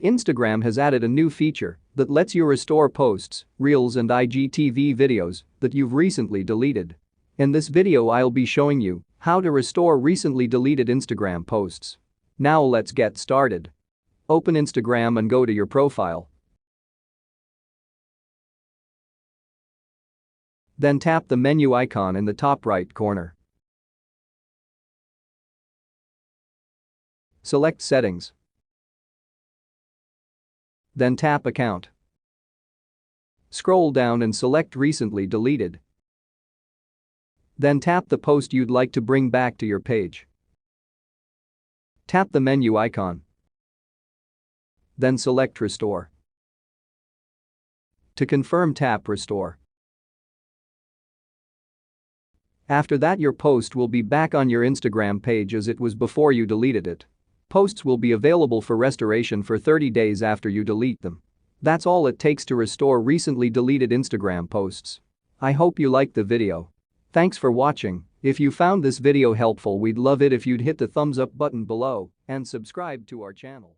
Instagram has added a new feature that lets you restore posts, reels and IGTV videos that you've recently deleted. In this video I'll be showing you how to restore recently deleted Instagram posts. Now let's get started. Open Instagram and go to your profile. Then tap the menu icon in the top right corner. Select Settings. Then tap Account. Scroll down and select Recently Deleted. Then tap the post you'd like to bring back to your page. Tap the menu icon. Then select Restore. To confirm, tap Restore. After that, your post will be back on your Instagram page as it was before you deleted it. Posts will be available for restoration for 30 days after you delete them. That's all it takes to restore recently deleted Instagram posts. I hope you liked the video. Thanks for watching. If you found this video helpful, we'd love it if you'd hit the thumbs up button below and subscribe to our channel.